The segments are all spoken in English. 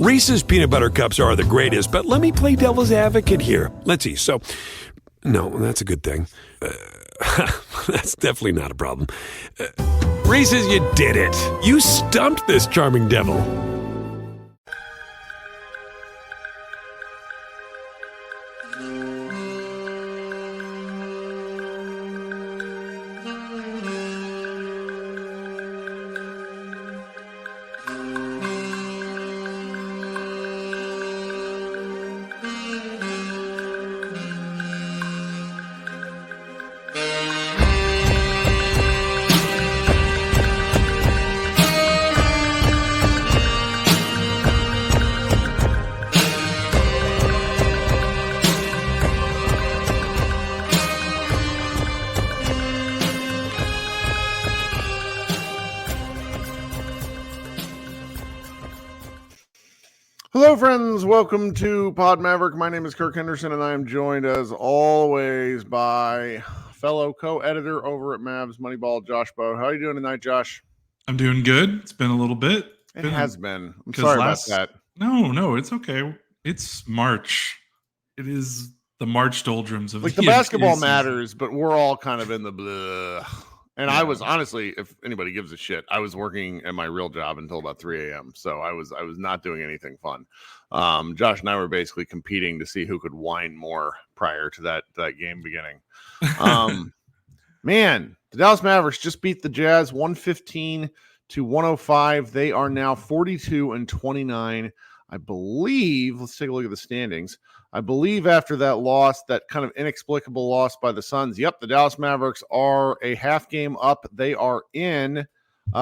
Reese's Peanut Butter Cups are the greatest, but let me play devil's advocate here. Let's see. So, no, that's a good thing. That's definitely not a problem. Reese's, you did it. You stumped this charming devil. Hello, friends. Welcome to Pod Maverick. My name is Kirk Henderson, and I am joined, as always, by fellow co-editor over at Mavs Moneyball, Josh Bowe. How are you doing tonight, Josh? I'm doing good. It's been a little bit. It has been. I'm sorry about that. No, it's okay. It's March. It is the March doldrums of the basketball matters, but we're all kind of in the blah. And yeah. I was honestly, if anybody gives a shit, I was working at my real job until about 3 a.m. So I was not doing anything fun. Josh and I were basically competing to see who could whine more prior to that game beginning. Man, the Dallas Mavericks just beat the Jazz 115-105. They are now 42-29. I believe, let's take a look at the standings. I believe after that loss, that kind of inexplicable loss by the Suns, the Dallas Mavericks are a half game up. They are in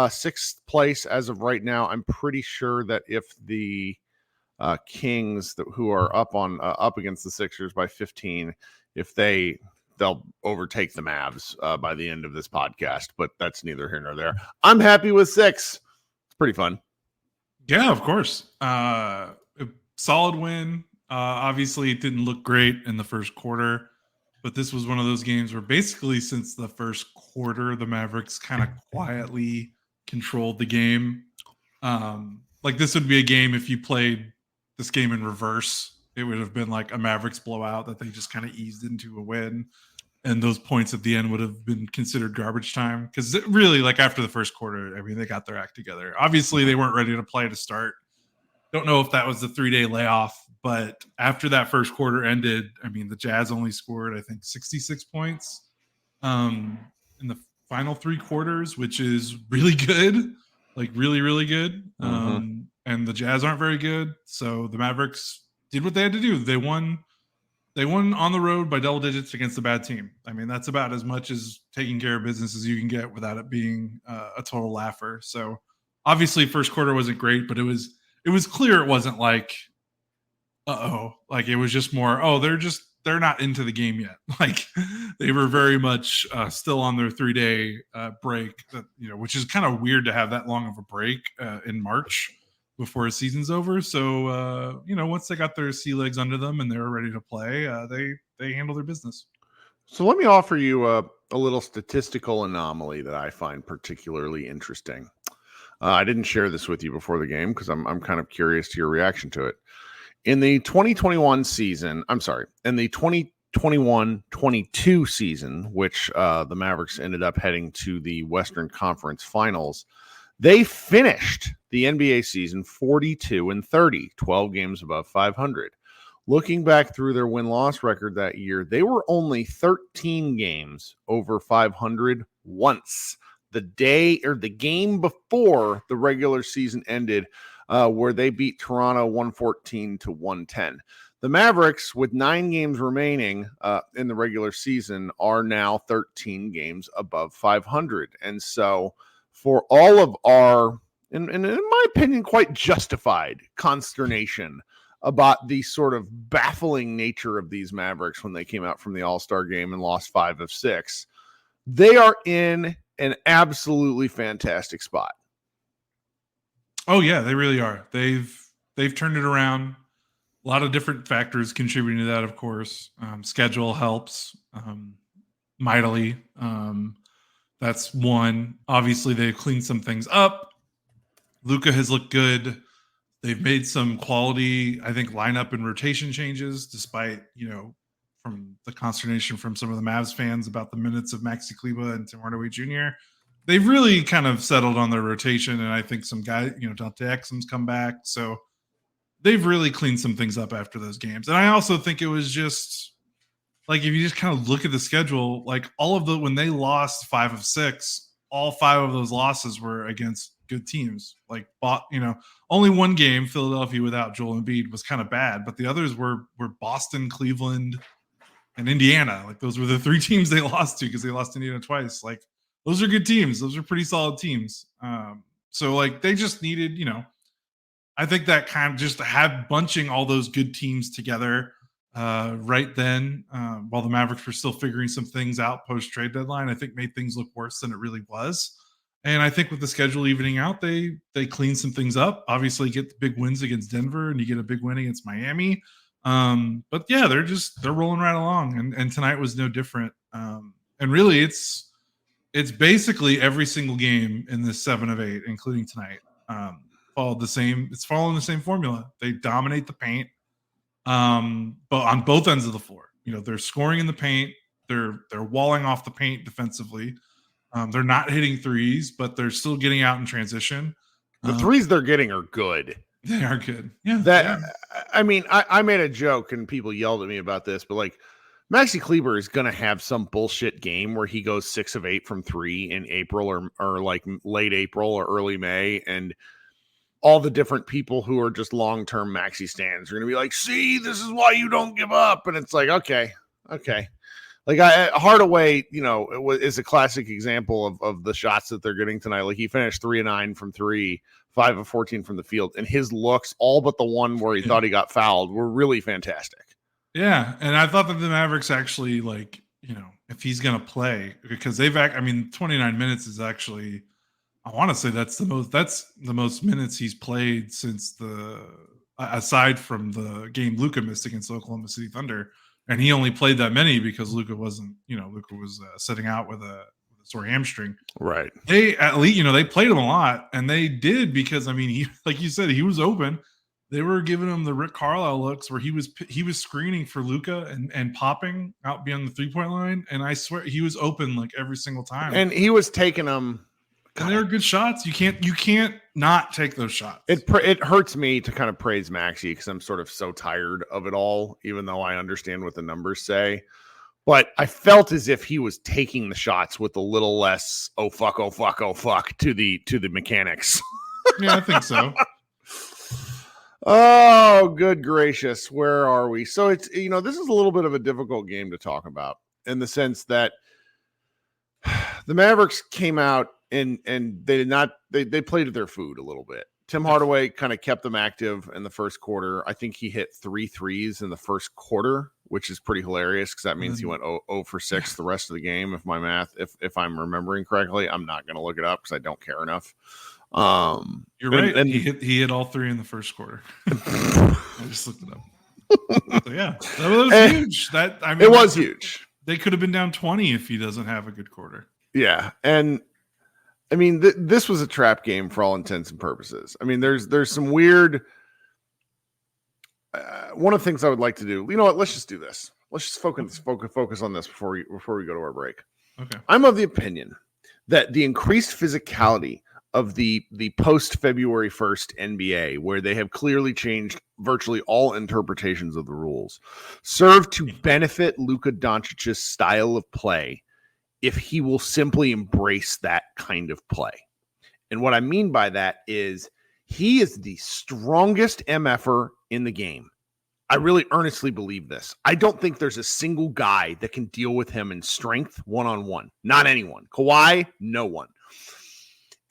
sixth place as of right now. I'm pretty sure that if the Kings, who are up against the Sixers by 15, if they'll overtake the Mavs by the end of this podcast, but that's neither here nor there. I'm happy with 6. It's pretty fun. Yeah, of course. Solid win. Obviously, it didn't look great in the first quarter, but this was one of those games where basically since the first quarter, the Mavericks kind of quietly controlled the game. This would be a game if you played this game in reverse. It would have been like a Mavericks blowout that they just kind of eased into a win. And those points at the end would have been considered garbage time. Because really, after the first quarter, I mean, they got their act together. Obviously, they weren't ready to play to start. Don't know if that was the 3-day layoff, but after that first quarter ended, I mean, the Jazz only scored, I think, 66 points in the final 3 quarters, which is really good, really, really good. And the Jazz aren't very good. So the Mavericks did what they had to do. They won on the road by double digits against a bad team. I mean, that's about as much as taking care of business as you can get without it being a total laugher. So obviously first quarter wasn't great, but it was clear it wasn't it was just more, they're not into the game yet. They were very much still on their 3-day break, which is kind of weird to have that long of a break in March before a season's over. So, once they got their sea legs under them and they were ready to play, they handle their business. So let me offer you a little statistical anomaly that I find particularly interesting. I didn't share this with you before the game because I'm kind of curious to your reaction to it. In the 2021 season, in the 2021-22 season, which the Mavericks ended up heading to the Western Conference Finals, they finished the NBA season 42-30, 12 games above 500. Looking back through their win-loss record that year, they were only 13 games over 500 once. The game before the regular season ended, where they beat Toronto 114-110. The Mavericks, with 9 games remaining in the regular season, are now 13 games above 500. And so for all of our, in my opinion, quite justified consternation about the sort of baffling nature of these Mavericks when they came out from the All-Star game and lost 5 of 6, they are in an absolutely fantastic spot. Oh yeah, they really are. They've turned it around. A lot of different factors contributing to that, of course. Schedule helps mightily. That's one. Obviously, they've cleaned some things up. Luka has looked good. They've made some quality, I think, lineup and rotation changes, despite, from the consternation from some of the Mavs fans about the minutes of Maxi Kleber and Tim Hardaway Jr. They've really kind of settled on their rotation, and I think some guys, Dante Exum's come back, so they've really cleaned some things up after those games. And I also think it was just like, if you just kind of look at the schedule, like when they lost 5 of 6, all 5 of those losses were against good teams. Like, only one game, Philadelphia without Joel Embiid, was kind of bad, but the others were Boston, Cleveland, and Indiana. Like, those were the 3 teams they lost to, because they lost Indiana twice. Like, those are good teams. Those are pretty solid teams. So like, they just needed, I think that kind of just had bunching all those good teams together right then, while the Mavericks were still figuring some things out post trade deadline, I think made things look worse than it really was. And I think with the schedule evening out, they cleaned some things up. Obviously, get the big wins against Denver, and you get a big win against Miami. But yeah, they're rolling right along, and tonight was no different. And really, it's basically every single game in this 7 of 8, including tonight, it's following the same formula. They dominate the paint, but on both ends of the floor. They're scoring in the paint. They're walling off the paint defensively. They're not hitting threes, but they're still getting out in transition. The threes they're getting are good. They are good. Yeah. I mean, I made a joke and people yelled at me about this, but like, Maxi Kleber is going to have some bullshit game where he goes 6 of 8 from 3 in April or like late April or early May. And all the different people who are just long-term Maxi stans are going to be like, see, this is why you don't give up. And it's like, okay. Like Hardaway, is a classic example of the shots that they're getting tonight. Like, he finished 3 of 9 from 3, 5 of 14 from the field. And his looks, all but the one where he thought he got fouled, were really fantastic. Yeah, and I thought that the Mavericks actually, like, if he's going to play, because 29 minutes is actually, I want to say that's the most minutes he's played since aside from the game Luka missed against Oklahoma City Thunder, and he only played that many because Luka wasn't, Luka was sitting out with a sore hamstring. Right. They at least, they played him a lot, and they did because he, like you said, he was open. They were giving him the Rick Carlisle looks where he was screening for Luka and popping out beyond the 3-point line. And I swear he was open like every single time. And he was taking them. And they were good shots. You can't not take those shots. It hurts me to kind of praise Maxi because I'm sort of so tired of it all, even though I understand what the numbers say. But I felt as if he was taking the shots with a little less oh fuck to the mechanics. Yeah, I think so. Oh, good gracious. Where are we? So it's, this is a little bit of a difficult game to talk about in the sense that the Mavericks came out and they played to their food a little bit. Tim Hardaway kind of kept them active in the first quarter. I think he hit 3 threes in the first quarter, which is pretty hilarious because that means he went 0 for 6 the rest of the game. If I'm remembering correctly, I'm not going to look it up because I don't care enough. You're right. And he hit all 3 in the first quarter. I just looked it up. So yeah, that was huge. It was huge. They could have been down 20 if he doesn't have a good quarter. Yeah, and I mean, this was a trap game for all intents and purposes. I mean, there's some weird. One of the things I would like to do. You know what? Let's just do this. Let's just focus on this before we go to our break. Okay. I'm of the opinion that the increased physicality of the post February 1st NBA, where they have clearly changed virtually all interpretations of the rules, serve to benefit Luka Doncic's style of play if he will simply embrace that kind of play. And what I mean by that is he is the strongest MFer in the game. I really earnestly believe this. I don't think there's a single guy that can deal with him in strength one-on-one. Not anyone. Kawhi, no one.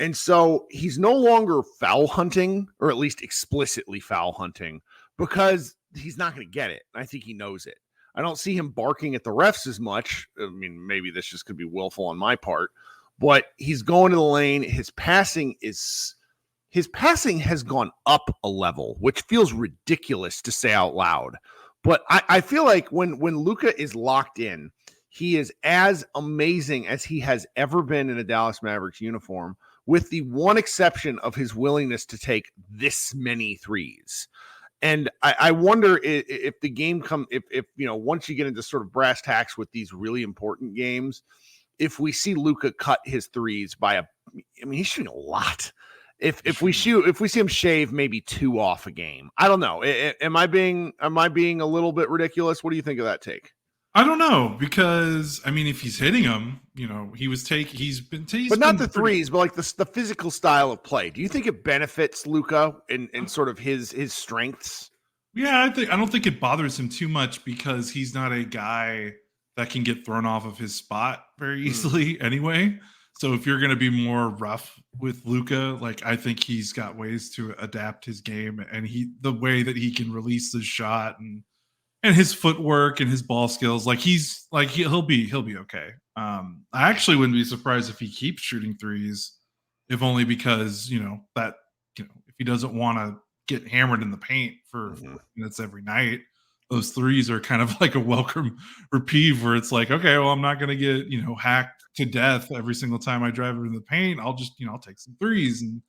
And so he's no longer foul hunting, or at least explicitly foul hunting, because he's not going to get it. I think he knows it. I don't see him barking at the refs as much. I mean, maybe this just could be willful on my part, but he's going to the lane. His passing has gone up a level, which feels ridiculous to say out loud. But I feel like when Luka is locked in, he is as amazing as he has ever been in a Dallas Mavericks uniform, with the one exception of his willingness to take this many threes. And I wonder if the game if once you get into sort of brass tacks with these really important games, if we see Luka cut his threes by he's shooting a lot. If we see him shave maybe 2 off a game, I don't know. Am I being a little bit ridiculous? What do you think of that take? I don't know, because if he's hitting them, but not the threes, but like the physical style of play. Do you think it benefits Luka in sort of his strengths? Yeah, I don't think it bothers him too much, because he's not a guy that can get thrown off of his spot very easily anyway. So if you're going to be more rough with Luka, like, I think he's got ways to adapt his game, and the way that he can release the shot and his footwork and his ball skills, like he'll be okay. I actually wouldn't be surprised if he keeps shooting threes, if only because if he doesn't want to get hammered in the paint for 4 minutes every night, those threes are kind of like a welcome reprieve, where it's like, okay, well, I'm not going to get hacked to death every single time I drive in the paint. I'll just I'll take some threes and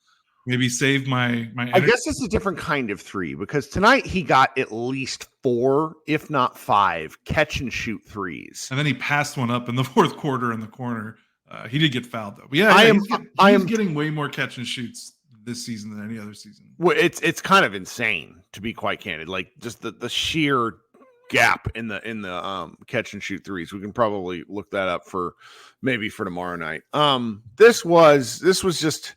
maybe save my energy. I guess it's a different kind of three, because tonight he got at least 4, if not 5, catch and shoot threes. And then he passed one up in the fourth quarter in the corner. He did get fouled, though. But yeah, he's getting way more catch and shoots this season than any other season. Well, it's kind of insane, to be quite candid. Like, just the sheer gap in the catch and shoot threes. We can probably look that up for tomorrow night. This was just,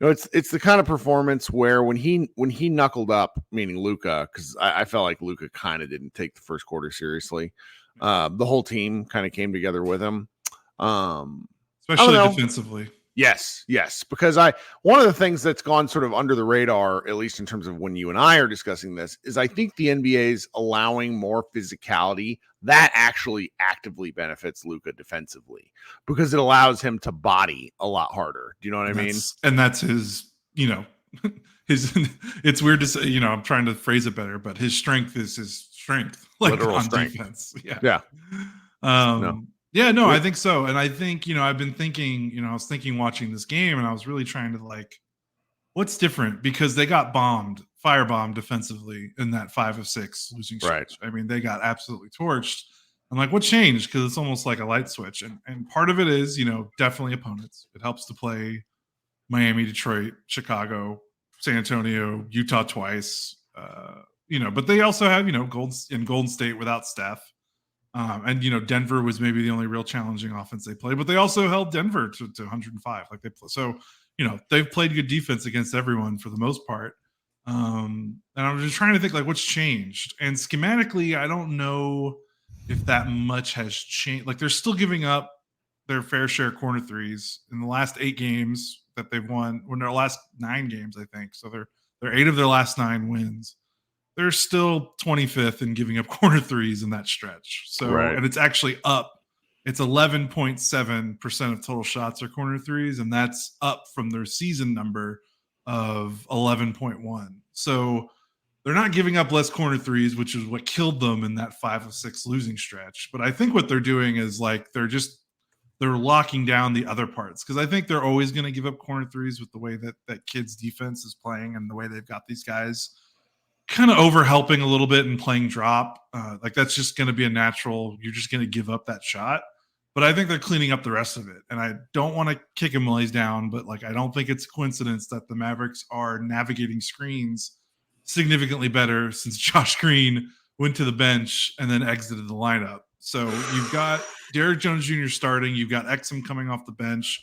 it's the kind of performance where when he knuckled up, meaning Luka, because I felt like Luka kind of didn't take the first quarter seriously. The whole team kind of came together with him, especially defensively. Yes, because one of the things that's gone sort of under the radar, at least in terms of when you and I are discussing this, is I think the NBA's allowing more physicality that actually actively benefits Luka defensively, because it allows him to body a lot harder. Do you know what I mean? And that's his, his. It's weird to say, I'm trying to phrase it better, but his strength is his strength, like literal on strength. Defense. Yeah. I think so. And I think, I've been thinking, I was thinking watching this game, and I was really trying to like, what's different? Because they got firebombed defensively in that 5 of 6 losing stretch. Right. They got absolutely torched. I'm like, what changed? Because it's almost like a light switch. And part of it is, definitely opponents. It helps to play Miami, Detroit, Chicago, San Antonio, Utah twice. But they also have, Golden State without Steph. And Denver was maybe the only real challenging offense they played, but they also held Denver to 105. Like so they've played good defense against everyone for the most part. And I'm just trying to think, like, what's changed. And schematically, I don't know if that much has changed. Like, they're still giving up their fair share of corner threes in the last 8 games that they've won, or their last 9 games, I think. So they're 8 of their last 9 wins. They're still 25th in giving up corner threes in that stretch. So, And it's actually up. It's 11.7% of total shots are corner threes, and that's up from their season number of 11.1. So they're not giving up less corner threes, which is what killed them in that 5 of 6 losing stretch. But I think what they're doing is, like, they're locking down the other parts, because I think they're always going to give up corner threes with the way that kids' defense is playing and the way they've got these guys kind of over helping a little bit and playing drop. Like, that's just going to be a natural. You're just going to give up that shot. But I think they're cleaning up the rest of it. And I don't want to kick him while he's down, but, like, I don't think it's a coincidence that the Mavericks are navigating screens significantly better since Josh Green went to the bench and then exited the lineup. So you've got Derrick Jones Jr. starting. You've got Exum coming off the bench.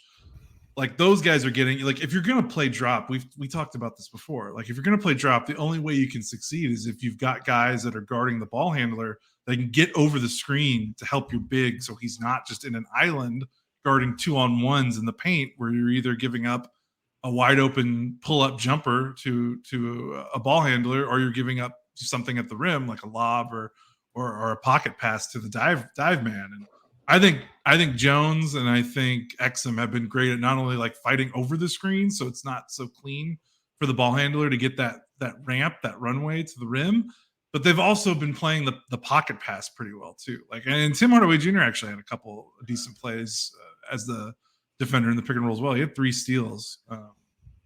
Like, those guys are getting, like, if you're going to play drop, we talked about this before. Like, if you're going to play drop, the only way you can succeed is if you've got guys that are guarding the ball handler that can get over the screen to help your big, so he's not just in an island guarding 2-on-1s in the paint where you're either giving up a wide open pull-up jumper to a ball handler, or you're giving up something at the rim like a lob or a pocket pass to the dive man. And I think Jones and I think Exum have been great at not only, like, fighting over the screen, so it's not so clean for the ball handler to get that ramp, that runway to the rim, but they've also been playing the pocket pass pretty well too. Like, and Tim Hardaway Jr. actually had a couple of decent plays as the defender in the pick and roll as well. He had 3 steals,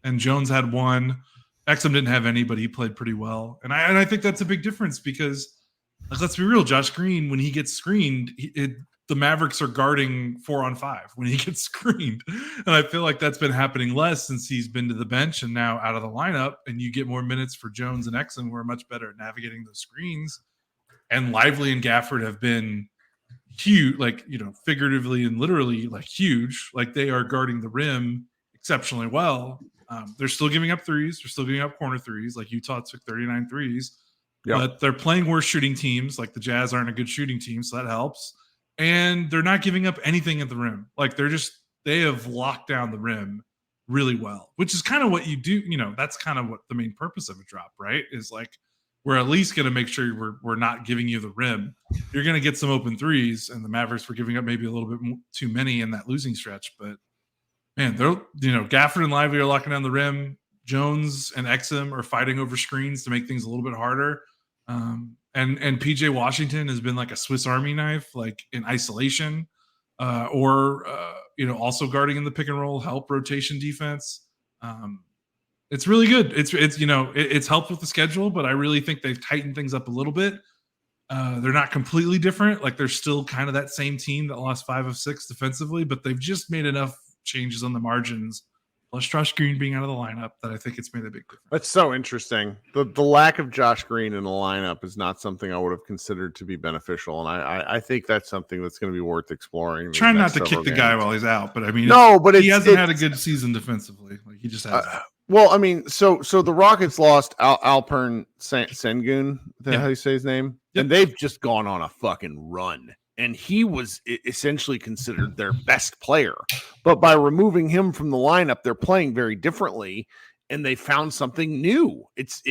and Jones had 1. Exum didn't have any, but he played pretty well. And I think that's a big difference because, let's be real, Josh Green, when he gets screened, the Mavericks are guarding 4-on-5 when he gets screened. And I feel like that's been happening less since he's been to the bench and now out of the lineup, and you get more minutes for Jones and Exum, who are much better at navigating those screens. And Lively and Gafford have been huge, figuratively and literally huge. They are guarding the rim exceptionally well. They're still giving up threes. They're still giving up corner threes. Utah took 39 threes. Yep. But they're playing worse shooting teams. The Jazz aren't a good shooting team, so that helps. And they're not giving up anything at the rim. They have locked down the rim really well, which is kind of what you do. That's kind of what the main purpose of a drop, right? Is we're at least going to make sure we're not giving you the rim. You're going to get some open threes, and the Mavericks were giving up maybe a little bit too many in that losing stretch. But man, they're Gafford and Lively are locking down the rim. Jones and Exum are fighting over screens to make things a little bit harder. And PJ Washington has been a Swiss Army knife, in isolation, or also guarding in the pick and roll, help rotation defense. It's really good. It's helped with the schedule, but I really think they've tightened things up a little bit. They're not completely different. They're still kind of that same team that lost 5 of 6 defensively, but they've just made enough changes on the margins, plus Josh Green being out of the lineup, that I think it's made a big difference. That's so interesting. The lack of Josh Green in the lineup is not something I would have considered to be beneficial, and I think that's something that's going to be worth exploring. Trying not to kick the guy while he's out, but he hasn't had a good season defensively. He just hasn't. So the Rockets lost Alpern Sengun, how you say his name, and they've just gone on a fucking run. And he was essentially considered their best player. But by removing him from the lineup, they're playing very differently, and they found something new. It's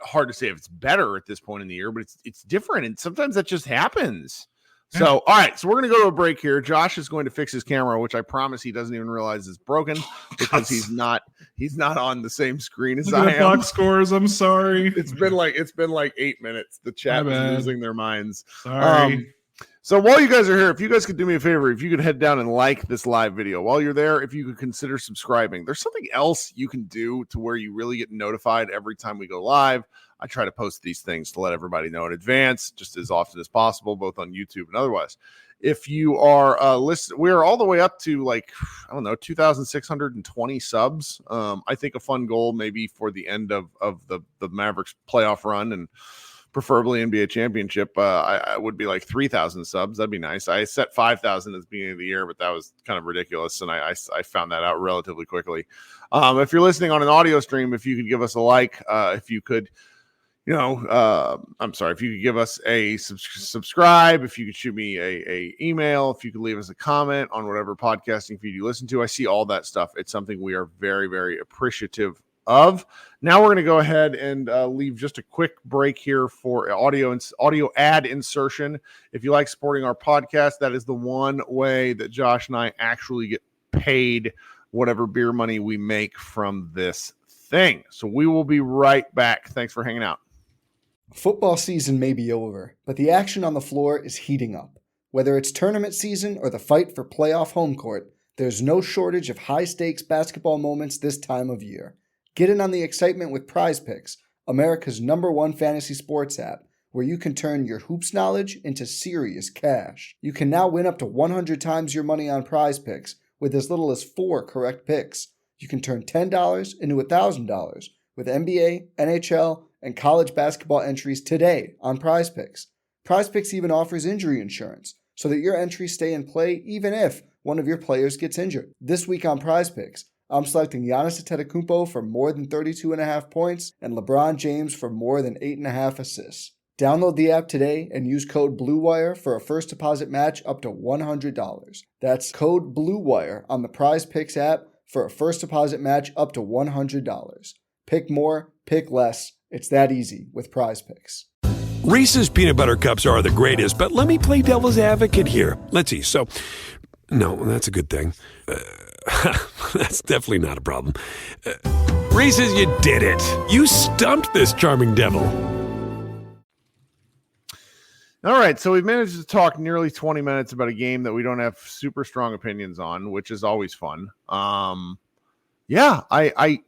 hard to say if it's better at this point in the year, but it's different, and sometimes that just happens. Yeah. So, all right, so we're going to go to a break here. Josh is going to fix his camera, which I promise he doesn't even realize is broken because he's not on the same screen as I am. Box scores, I'm sorry. It's been like 8 minutes. The chat is losing their minds. Sorry. So while you guys are here, if you guys could do me a favor, if you could head down and like this live video. While you're there, if you could consider subscribing. There's something else you can do to where you really get notified every time we go live. I try to post these things to let everybody know in advance, just as often as possible, both on YouTube and otherwise. If you are listening, we're all the way up to 2,620 subs. I think a fun goal maybe for the end of the Mavericks playoff run, and preferably NBA championship, I would be 3,000 subs. That'd be nice. I set 5,000 at the beginning of the year, but that was kind of ridiculous, and I found that out relatively quickly. If you're listening on an audio stream, if you could give us a like, if you could, if you could give us a subscribe, if you could shoot me a email, if you could leave us a comment on whatever podcasting feed you listen to. I see all that stuff. It's something we are very, very appreciative of. Now we're going to go ahead and leave just a quick break here for audio ad insertion. If you like supporting our podcast, that is the one way that Josh and I actually get paid whatever beer money we make from this thing. So we will be right back. Thanks for hanging out. Football season may be over, but the action on the floor is heating up. Whether it's tournament season or the fight for playoff home court, there's no shortage of high-stakes basketball moments this time of year. Get in on the excitement with Prize Picks, America's #1 fantasy sports app, where you can turn your hoops knowledge into serious cash. You can now win up to 100 times your money on Prize Picks with as little as 4 correct picks. You can turn $10 into $1,000 with NBA, NHL, and college basketball entries today on Prize Picks. Prize Picks even offers injury insurance so that your entries stay in play even if one of your players gets injured. This week on Prize Picks, I'm selecting Giannis Antetokounmpo for more than 32.5 points and LeBron James for more than 8.5 assists. Download the app today and use code BLUEWIRE for a first deposit match up to $100. That's code BLUEWIRE on the Prize Picks app for a first deposit match up to $100. Pick more, pick less. It's that easy with Prize Picks. Reese's peanut butter cups are the greatest, but let me play devil's advocate here. Let's see. So, no, that's a good thing. That's definitely not a problem. Reese's, you did it. You stumped this charming devil. All right, so we've managed to talk nearly 20 minutes about a game that we don't have super strong opinions on, which is always fun. Yeah, I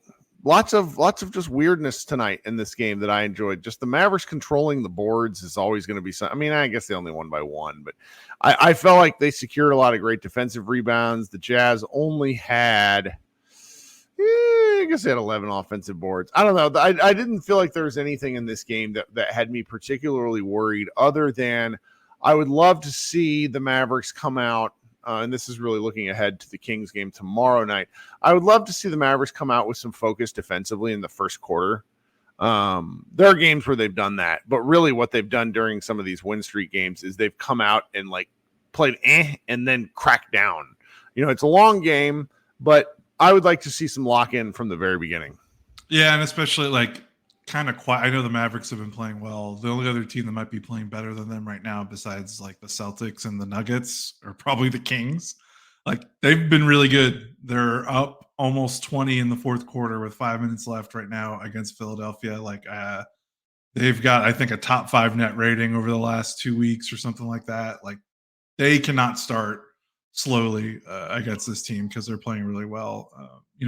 lots of just weirdness tonight in this game that I enjoyed. Just the Mavericks controlling the boards is always going to be something. I mean, I guess they only won by 1, but I felt like they secured a lot of great defensive rebounds. The Jazz only had, I guess they had 11 offensive boards. I don't know. I didn't feel like there was anything in this game that had me particularly worried, other than I would love to see the Mavericks come out. And this is really looking ahead to the Kings game tomorrow night. I would love to see the Mavericks come out with some focus defensively in the first quarter. There are games where they've done that, but really what they've done during some of these win streak games is they've come out and like played and then cracked down. You know, it's a long game, but I would like to see some lock in from the very beginning. Yeah, and especially like kind of quiet. I know the Mavericks have been playing well. The only other team that might be playing better than them right now, besides like the Celtics and the Nuggets, are probably the Kings. Like they've been really good. They're up almost 20 in the fourth quarter with 5 minutes left right now against Philadelphia. Like they've got, I think, a top 5 net rating over the last 2 weeks or something like that. Like they cannot start slowly against this team because they're playing really well.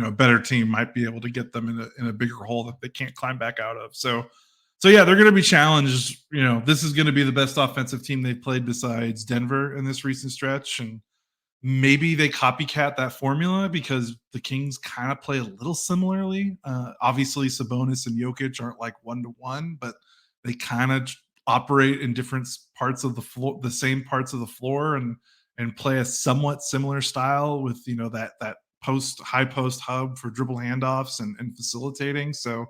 A better team might be able to get them in a bigger hole that they can't climb back out of. So yeah, they're going to be challenged. This is going to be the best offensive team they've played besides Denver in this recent stretch. And maybe they copycat that formula because the Kings kind of play a little similarly. Obviously, Sabonis and Jokic aren't like 1-to-1, but they kind of operate in different parts of the floor, the same parts of the floor, and play a somewhat similar style with, that high post hub for dribble handoffs and facilitating. So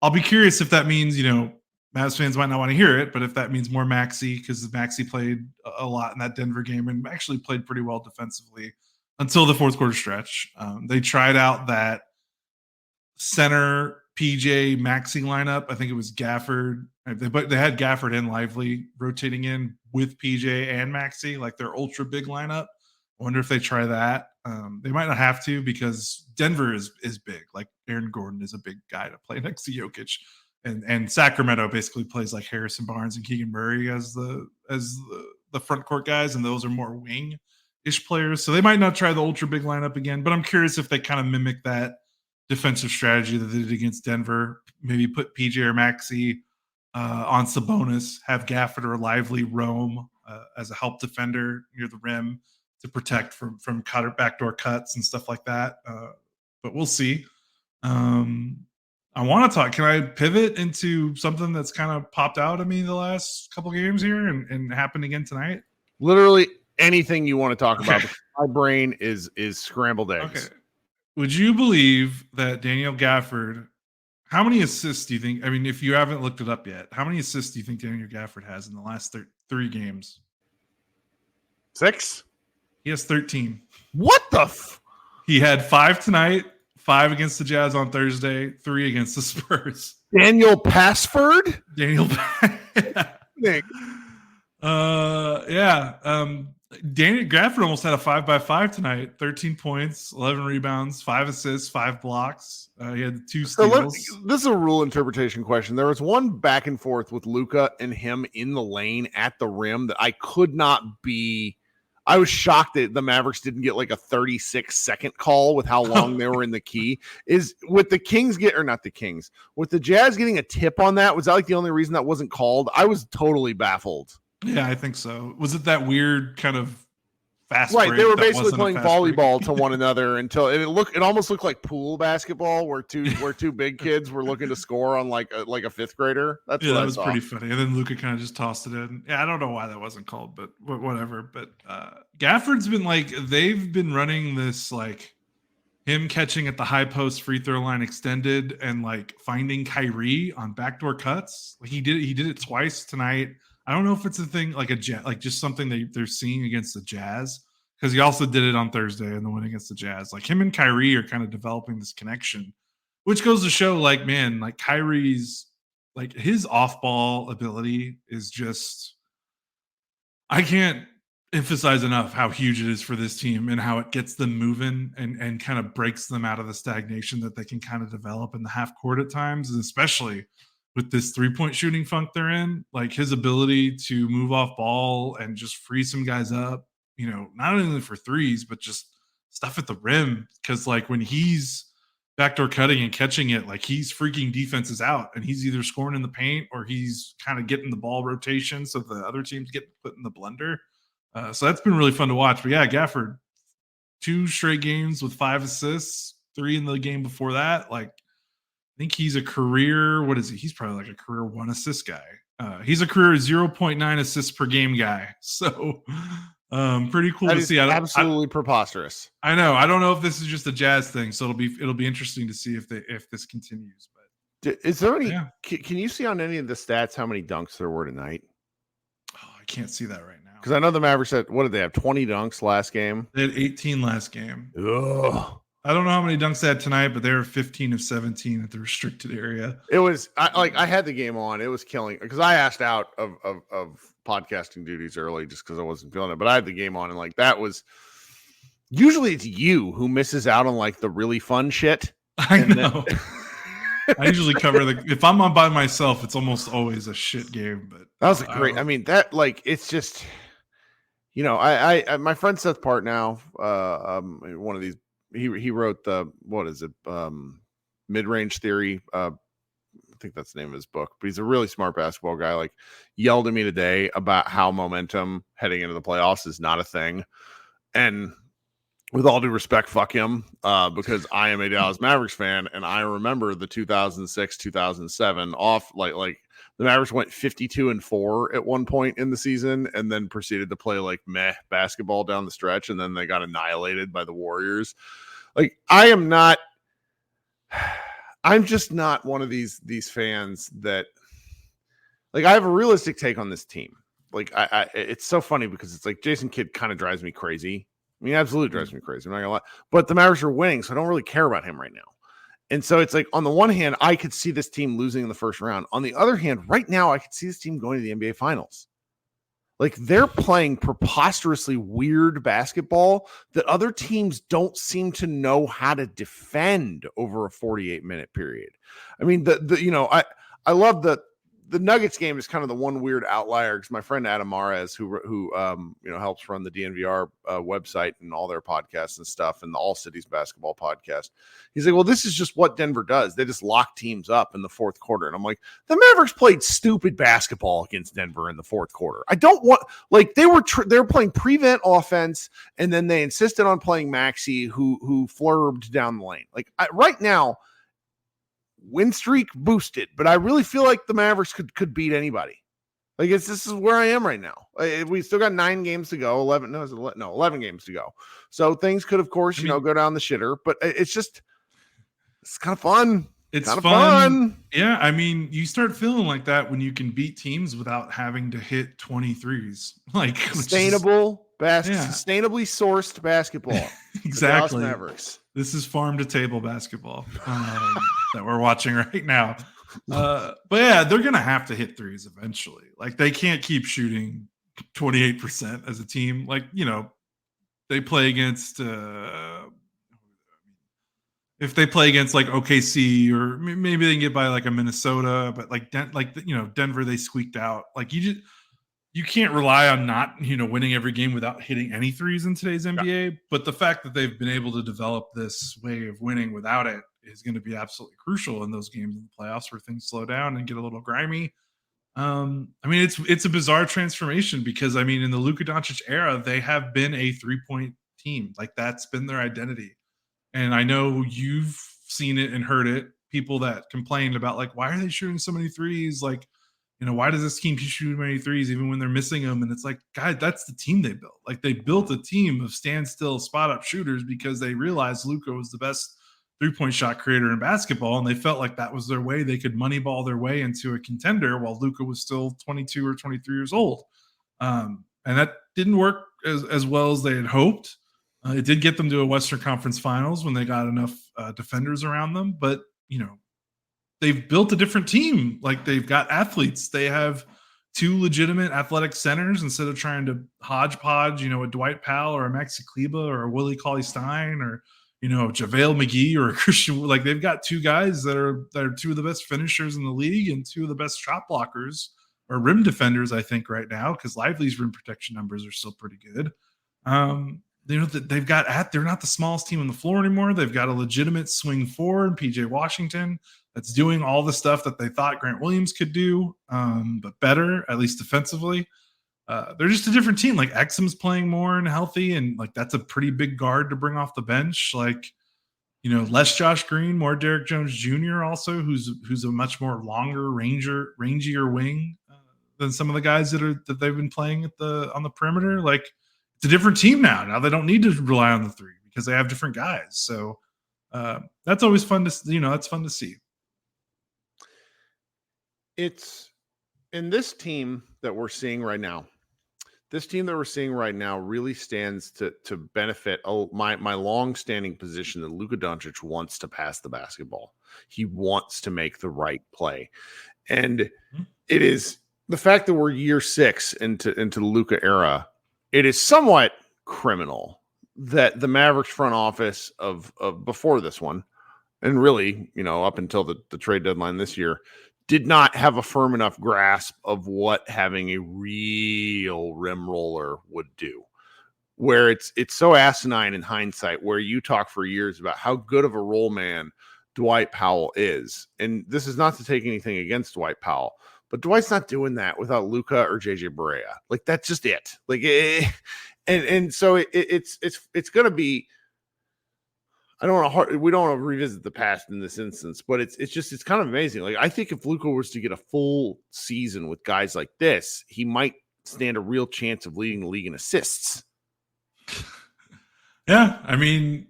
I'll be curious if that means, Mavs fans might not want to hear it, but if that means more Maxey, because Maxey played a lot in that Denver game and actually played pretty well defensively until the fourth quarter stretch. They tried out that center PJ Maxey lineup. I think it was Gafford. They had Gafford and Lively rotating in with PJ and Maxey, like their ultra big lineup. I wonder if they try that. They might not have to because Denver is big. Like Aaron Gordon is a big guy to play next to Jokic, and Sacramento basically plays like Harrison Barnes and Keegan Murray as the front court guys, and those are more wing-ish players. So they might not try the ultra big lineup again. But I'm curious if they kind of mimic that defensive strategy that they did against Denver. Maybe put PJ or Maxey on Sabonis, have Gafford or Lively roam as a help defender near the rim to protect from backdoor cuts and stuff like that. But we'll see. I want to talk. Can I pivot into something that's kind of popped out at me the last couple games here and happened again tonight? Literally anything you want to talk about. My brain is scrambled eggs. Okay. Would you believe that Daniel Gafford, how many assists do you think? I mean, if you haven't looked it up yet, how many assists do you think Daniel Gafford has in the last 3 games? 6? He has 13. What the He had 5 tonight, 5 against the Jazz on Thursday, 3 against the Spurs. Daniel Passford? Daniel Daniel Gafford almost had a 5x5 tonight. 13 points, 11 rebounds, 5 assists, 5 blocks. He had 2 steals. So this is a rule interpretation question. There was one back and forth with Luka and him in the lane at the rim that I could not be. I was shocked that the Mavericks didn't get like a 36-second call with how long they were in the key. Is with the Kings with the Jazz getting a tip on that? Was that like the only reason that wasn't called? I was totally baffled. Yeah, I think so. Was it that weird kind of fast break? Right, they were basically wasn't playing volleyball to one another until it almost looked like pool basketball where two big kids were looking to score on like a fifth grader. That was pretty funny. And then Luka kind of just tossed it in. Yeah, I don't know why that wasn't called, but whatever. But Gafford's been they've been running this like him catching at the high post free throw line extended and like finding Kyrie on backdoor cuts. Like he did it twice tonight. I don't know if it's a thing like just something they're seeing against the Jazz, because he also did it on Thursday in the win against the Jazz. Like him and Kyrie are kind of developing this connection, which goes to show like, man, like Kyrie's like his off-ball ability is just, I can't emphasize enough how huge it is for this team and how it gets them moving and kind of breaks them out of the stagnation that they can kind of develop in the half court at times, and especially with this 3-point shooting funk they're in. Like his ability to move off ball and just free some guys up, not only for threes, but just stuff at the rim. Because like when he's backdoor cutting and catching it, like he's freaking defenses out, and he's either scoring in the paint or he's kind of getting the ball rotation so the other teams get put in the blender. So that's been really fun to watch. But yeah, Gafford, 2 straight games with 5 assists, 3 in the game before that. Like I think he's a career, what is he? He's probably like a career 1 assist guy. He's a career 0.9 assists per game guy. So pretty cool that to is see. Absolutely preposterous. I know. I don't know if this is just a Jazz thing, so it'll be interesting to see if this continues. But Is there any? Yeah. Can you see on any of the stats how many dunks there were tonight? Oh, I can't see that right now. Because I know the Mavericks had, what did they have? 20 dunks last game. They had 18 last game. Ugh. I don't know how many dunks they had tonight, but they were 15 of 17 at the restricted area. It was I had the game on. It was killing because I asked out of podcasting duties early just because I wasn't feeling it. But I had the game on, and like that was usually it's you who misses out on like the really fun shit. I know. I usually cover if I'm on by myself, it's almost always a shit game. But that was great. I mean, that like it's just I my friend Seth Partnow, one of these. He wrote the mid-range theory. I think that's the name of his book, but he's a really smart basketball guy. Like yelled at me today about how momentum heading into the playoffs is not a thing. And with all due respect, fuck him, because I am a Dallas Mavericks fan. And I remember the 2006-2007 off like the Mavericks went 52-4 at one point in the season and then proceeded to play like meh basketball down the stretch. And then they got annihilated by the Warriors. Like I'm just not one of these fans that like I have a realistic take on this team. Like I it's so funny because it's like Jason Kidd kind of drives me crazy. I mean, absolutely drives me crazy. I'm not gonna lie. But the Mavericks are winning, so I don't really care about him right now. And so it's like, on the one hand, I could see this team losing in the first round. On the other hand, right now, I could see this team going to the NBA Finals. Like, they're playing preposterously weird basketball that other teams don't seem to know how to defend over a 48-minute period. I mean, I love the Nuggets game is kind of the one weird outlier because my friend Adam Mares, who helps run the DNVR website and all their podcasts and stuff, and the All Cities basketball podcast, he's like, well, this is just what Denver does. They just lock teams up in the fourth quarter. And I'm like, the Mavericks played stupid basketball against Denver in the fourth quarter. I don't want like they were playing prevent offense, and then they insisted on playing Maxey, who flurbed down the lane. Like right now. Win streak boosted, but I really feel like the Mavericks could beat anybody. Like this is where I am right now. We still got 9 games to go. 11 games to go. So things could, of course, go down the shitter. But it's kind of fun. It's kind of fun. Yeah, I mean, you start feeling like that when you can beat teams without having to hit 23s. Like sustainably sourced basketball. Exactly. The Dallas Mavericks. This is farm to table basketball that we're watching right now. But yeah, they're going to have to hit threes eventually. Like they can't keep shooting 28% as a team. Like, they play against, if they play against like OKC or maybe they can get by like a Minnesota, but like, Denver, they squeaked out. Like you can't rely on not, winning every game without hitting any threes in today's NBA. Yeah. But the fact that they've been able to develop this way of winning without it is going to be absolutely crucial in those games in the playoffs where things slow down and get a little grimy. I mean, it's a bizarre transformation because, I mean, in the Luka Doncic era, they have been a 3-point team. Like that's been their identity. And I know you've seen it and heard it. People that complained about like, why are they shooting so many threes? Like, why does this team shoot many threes even when they're missing them? And it's like, guys, that's the team they built. Like they built a team of standstill spot up shooters because they realized Luka was the best 3-point shot creator in basketball. And they felt like that was their way. They could moneyball their way into a contender while Luka was still 22 or 23 years old. And that didn't work as well as they had hoped. It did get them to a Western Conference Finals when they got enough defenders around them. But, they've built a different team. Like they've got athletes. They have 2 legitimate athletic centers instead of trying to hodgepodge, a Dwight Powell or a Maxi Kleba or a Willie Cauley-Stein or, JaVale McGee or Christian. Like they've got two guys that are two of the best finishers in the league and two of the best shot blockers or rim defenders, I think, right now, because Lively's rim protection numbers are still pretty good. They're not the smallest team on the floor anymore. They've got a legitimate swing forward, PJ Washington, that's doing all the stuff that they thought Grant Williams could do, but better, at least defensively. They're just a different team. Like Exum's playing more and healthy, and like that's a pretty big guard to bring off the bench. Like, less Josh Green, more Derek Jones Jr. also, who's a much more longer rangier wing than some of the guys that they've been playing on the perimeter. Like it's a different team now. Now they don't need to rely on the three because they have different guys. So that's always fun to that's fun to see. It's in this team that we're seeing right now. This team that we're seeing right now really stands to benefit my long-standing position that Luka Doncic wants to pass the basketball. He wants to make the right play. And it is the fact that we're year 6 into the Luka era, it is somewhat criminal that the Mavericks front office of before this one, and really, up until the trade deadline this year, did not have a firm enough grasp of what having a real rim roller would do. Where it's so asinine in hindsight, where you talk for years about how good of a roll man Dwight Powell is. And this is not to take anything against Dwight Powell, but Dwight's not doing that without Luka or JJ Barea. Like that's just it. Like, and so it's going to be, we don't want to revisit the past in this instance, but it's kind of amazing. Like I think if Luka was to get a full season with guys like this, he might stand a real chance of leading the league in assists. Yeah, I mean,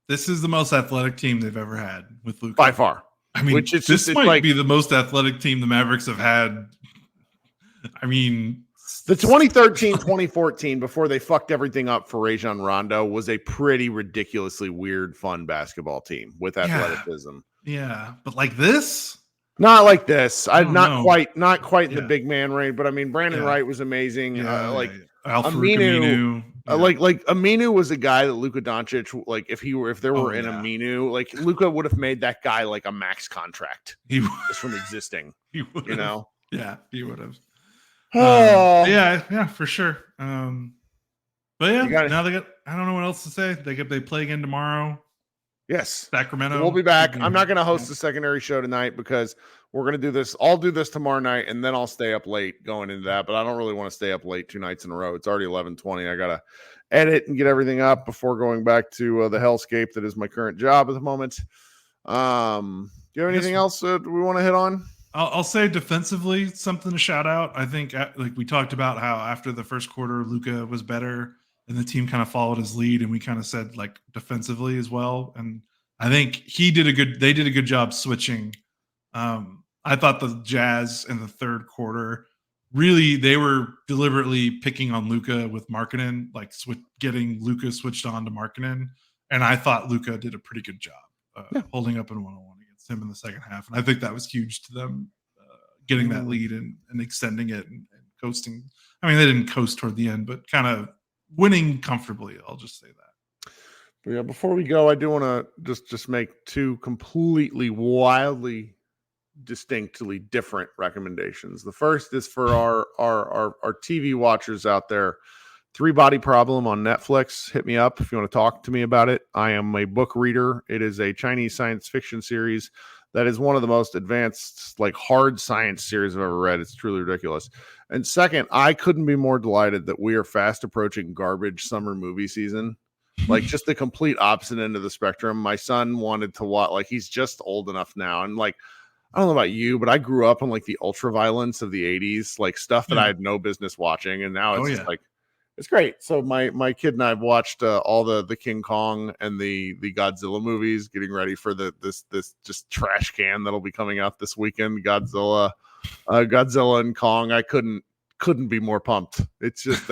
this is the most athletic team they've ever had with Luka by far. I mean, this might be the most athletic team the Mavericks have had. I mean, the 2013-2014, before they fucked everything up for Rajon Rondo, was a pretty ridiculously weird, fun basketball team with athleticism. Yeah, but like this? Not like this. Not quite yeah. the big man range, but I mean, Brandon Wright was amazing. Alfred Aminu. Like Aminu was a guy that Luka Doncic, like if there were an Aminu, like Luka would have made that guy like a max contract just from existing. He would, yeah, he would have. Yeah, for sure. But yeah, now I don't know what else to say. They play again tomorrow. Yes, Sacramento. We'll be back. I'm not going to host the secondary show tonight because we're going to do this. I'll do this tomorrow night, and then I'll stay up late going into that. But I don't really want to stay up late 2 nights in a row. It's already 11:20. I got to edit and get everything up before going back to the hellscape that is my current job at the moment. Do you have anything else that we want to hit on? I'll say defensively something to shout out. I think like we talked about how after the first quarter, Luka was better and the team kind of followed his lead, and we kind of said like defensively as well. And I think they did a good job switching. I thought the Jazz in the third quarter, really, they were deliberately picking on Luka with Markkanen, like getting Luka switched on to Markkanen. And I thought Luka did a pretty good job holding up in 1-on-1 against him in the second half. And I think that was huge to them getting that lead and extending it and coasting. I mean, they didn't coast toward the end, but kind of winning comfortably. I'll just say that. But yeah, before we go, I do want to just make 2 completely wildly distinctly different recommendations. The first is for our TV watchers out there. 3 Body Problem on Netflix. Hit me up if you want to talk to me about it. I am a book reader. It is a Chinese science fiction series that is one of the most advanced, like hard science series I've ever read. It's truly ridiculous. And second, I couldn't be more delighted that we are fast approaching garbage summer movie season. Like just the complete opposite end of the spectrum. My son wanted to watch, like he's just old enough now. And like, I don't know about you, but I grew up on like the ultra violence of the 80s, like stuff that I had no business watching. And now it's just like, it's great. So my kid and I have watched all the King Kong and the Godzilla movies, getting ready for this just trash can that'll be coming out this weekend. Godzilla and Kong. I couldn't be more pumped. It's just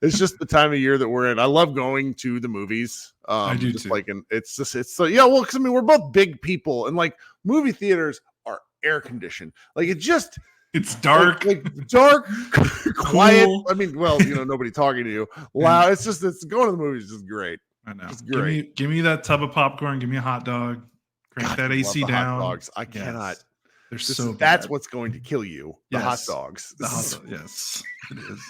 it's just the time of year that we're in. I love going to the movies. I do just too. Like, and it's so yeah. Well, because I mean, we're both big people, and like movie theaters are air conditioned. Like it's dark, like dark, quiet. I mean, well, nobody talking to you. Loud. It's going to the movies is just great. I know. It's great. Give me that tub of popcorn. Give me a hot dog. Crank that AC love the down. Hot dogs. I Yes. cannot. They're so bad. That's what's going to kill you. The hot Yes. dogs. The hot dog. Yes, it is.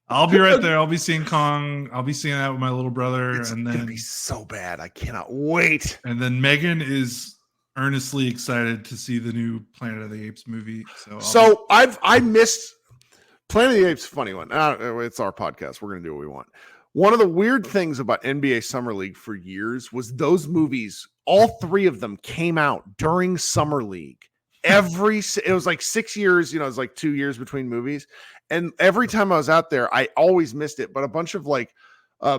I'll be right there. I'll be seeing Kong. I'll be seeing that with my little brother, It's and gonna then be so bad. I cannot wait. and then Megan is earnestly excited to see the new Planet of the Apes movie. So I missed Planet of the Apes. Funny one. It's our podcast. We're gonna do what we want. One of the weird things about NBA Summer League for years was those movies. All three of them came out during Summer League. It was like 6 years. It was like 2 years between movies, and every time I was out there, I always missed it. But a bunch of like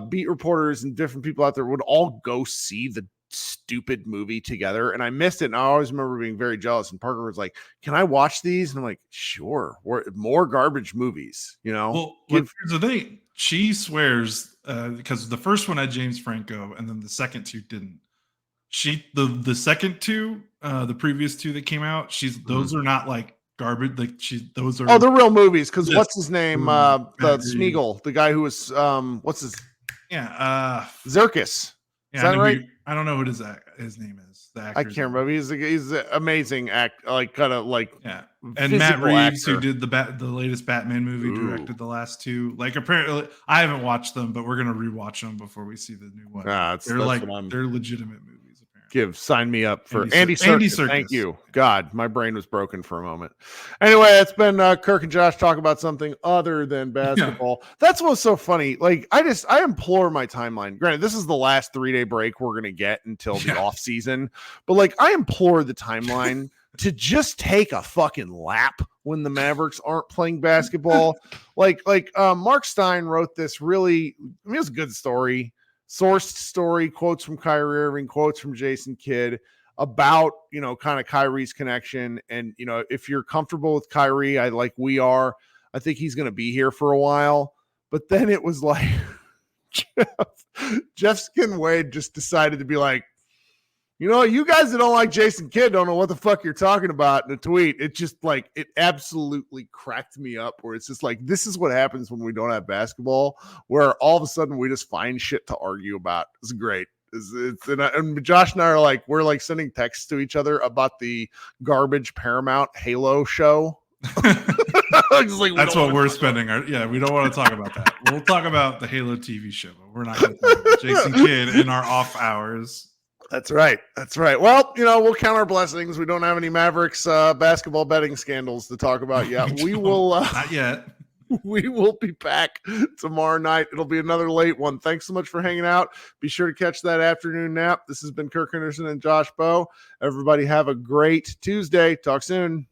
beat reporters and different people out there would all go see the stupid movie together, and I missed it. And I always remember being very jealous. And Parker was like, "Can I watch these?" And I'm like, "Sure." More garbage movies, Well, here's the thing. She swears because the first one had James Franco, and then the second two didn't. The second two, the previous two that came out, those are not like garbage. Like those are they're real movies. Because Yes. what's his name? The Smeagol, the guy who was what's his Zirkus. Yeah, Is that right? I don't know what his name is. The actor. I can't remember. He's an amazing act, like kind of like And Matt physical Reeves, actor. who did the latest Batman movie, directed the last two. Like apparently, I haven't watched them, but we're gonna rewatch them before we see the new one. They're legitimate movies. Sign me up for Andy Serkis. Serkis. Thank you. God, my brain was broken for a moment. Anyway, it's been Kirk and Josh talk about something other than basketball. That's what's so funny. Like I implore my timeline. Granted, this is the last 3-day break we're gonna get until the off season, but like I implore the timeline to just take a fucking lap when the Mavericks aren't playing basketball. Like Mark Stein wrote this really. I mean, it was a good story. Sourced story, quotes from Kyrie Irving, quotes from Jason Kidd about, kind of Kyrie's connection. And, if you're comfortable with Kyrie, we are, I think he's going to be here for a while. But then it was like Jeff Skin Wade just decided to be like, you guys that don't like Jason Kidd don't know what the fuck you're talking about in a tweet. It just like, it absolutely cracked me up where it's just like, this is what happens when we don't have basketball, where all of a sudden we just find shit to argue about. It's great. And Josh and I are like, we're like sending texts to each other about the garbage Paramount Halo show. That's what we're spending we don't want to talk about that. We'll talk about the Halo TV show, but we're not going to talk about Jason Kidd in our off hours. That's right. Well, we'll count our blessings. We don't have any Mavericks basketball betting scandals to talk about yet. We will not yet. We will be back tomorrow night. It'll be another late one. Thanks so much for hanging out. Be sure to catch that afternoon nap. This has been Kirk Henderson and Josh Bowe. Everybody have a great Tuesday. Talk soon.